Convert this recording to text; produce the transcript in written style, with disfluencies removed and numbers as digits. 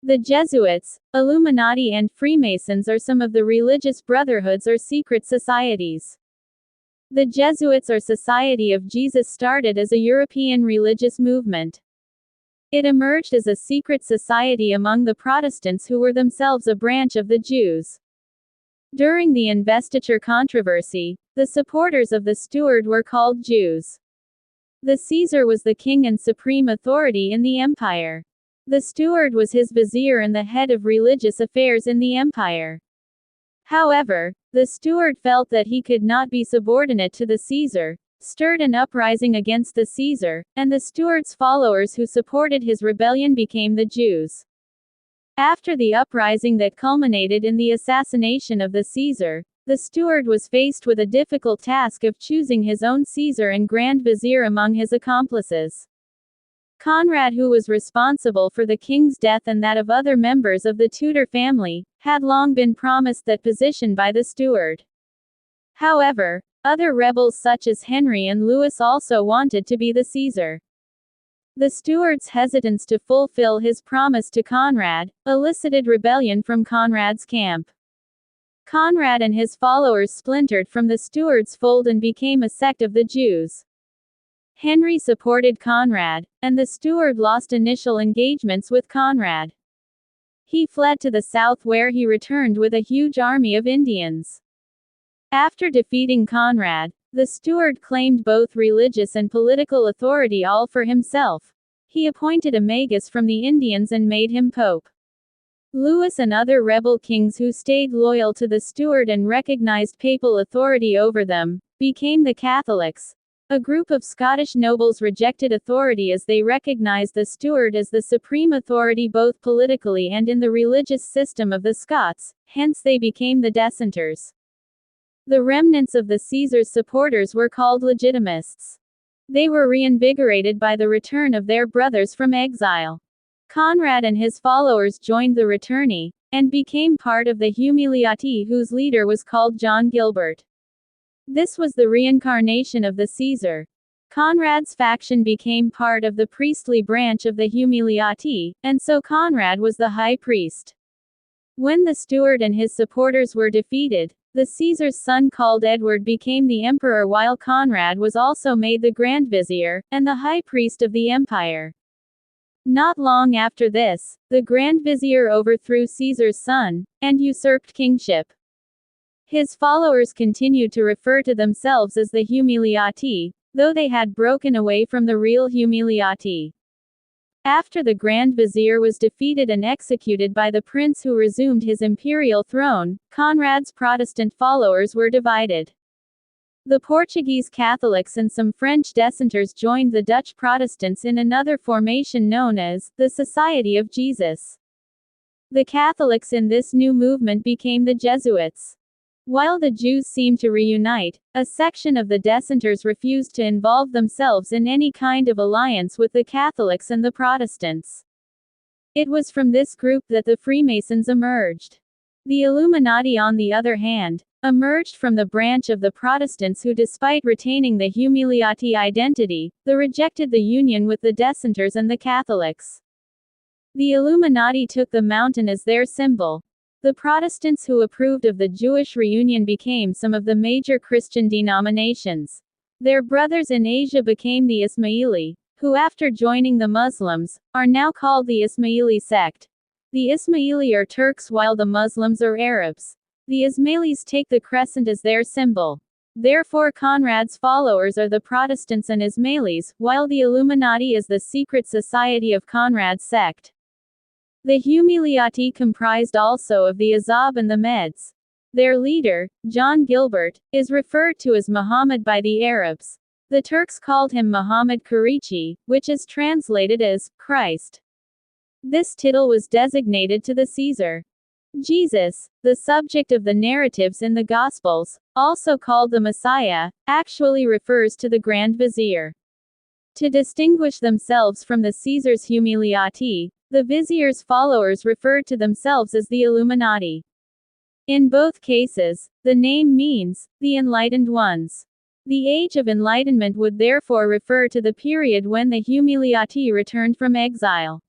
The Jesuits, Illuminati and Freemasons are some of the religious brotherhoods or secret societies. The Jesuits or Society of Jesus started as a European religious movement. It emerged as a secret society among the Protestants who were themselves a branch of the Jews. During the investiture controversy, the supporters of the steward were called Jews. The Caesar was the king and supreme authority in the empire. The steward was his vizier and the head of religious affairs in the empire. However, the steward felt that he could not be subordinate to the Caesar, stirred an uprising against the Caesar, and the steward's followers who supported his rebellion became the Jews. After the uprising that culminated in the assassination of the Caesar, the steward was faced with a difficult task of choosing his own Caesar and Grand Vizier among his accomplices. Conrad, who was responsible for the king's death and that of other members of the Tudor family, had long been promised that position by the steward. However, other rebels such as Henry and Louis also wanted to be the Caesar. The steward's hesitance to fulfill his promise to Conrad elicited rebellion from Conrad's camp. Conrad and his followers splintered from the steward's fold and became a sect of the Jews. Henry supported Conrad, and the steward lost initial engagements with Conrad. He fled to the south where he returned with a huge army of Indians. After defeating Conrad, the steward claimed both religious and political authority all for himself. He appointed a magus from the Indians and made him pope. Louis and other rebel kings who stayed loyal to the steward and recognized papal authority over them, became the Catholics. A group of Scottish nobles rejected authority as they recognized the steward as the supreme authority both politically and in the religious system of the Scots, hence they became the Dissenters. The remnants of the Caesar's supporters were called Legitimists. They were reinvigorated by the return of their brothers from exile. Conrad and his followers joined the Returni, and became part of the Humiliati whose leader was called John Gilbert. This was the reincarnation of the Caesar. Conrad's faction became part of the priestly branch of the Humiliati, and so Conrad was the high priest. When the steward and his supporters were defeated, the Caesar's son called Edward became the emperor while Conrad was also made the Grand Vizier, and the high priest of the empire. Not long after this, the Grand Vizier overthrew Caesar's son, and usurped kingship. His followers continued to refer to themselves as the Humiliati, though they had broken away from the real Humiliati. After the Grand Vizier was defeated and executed by the prince who resumed his imperial throne, Conrad's Protestant followers were divided. The Portuguese Catholics and some French Dissenters joined the Dutch Protestants in another formation known as the Society of Jesus. The Catholics in this new movement became the Jesuits. While the Jews seemed to reunite, a section of the Dissenters refused to involve themselves in any kind of alliance with the Catholics and the Protestants. It was from this group that the Freemasons emerged. The Illuminati, on the other hand, emerged from the branch of the Protestants who, despite retaining the Humiliati identity, rejected the union with the Dissenters and the Catholics. The Illuminati took the mountain as their symbol. The Protestants who approved of the Jewish reunion became some of the major Christian denominations. Their brothers in Asia became the Ismaili, who after joining the Muslims, are now called the Ismaili sect. The Ismaili are Turks while the Muslims are Arabs. The Ismailis take the crescent as their symbol. Therefore Conrad's followers are the Protestants and Ismailis, while the Illuminati is the secret society of Conrad's sect. The Humiliati comprised also of the Azab and the Meds. Their leader, John Gilbert, is referred to as Muhammad by the Arabs. The Turks called him Muhammad Karichi, which is translated as Christ. This title was designated to the Caesar. Jesus, the subject of the narratives in the Gospels, also called the Messiah, actually refers to the Grand Vizier. To distinguish themselves from the Caesar's Humiliati, the Vizier's followers referred to themselves as the Illuminati. In both cases, the name means, the enlightened ones. The Age of Enlightenment would therefore refer to the period when the Humiliati returned from exile.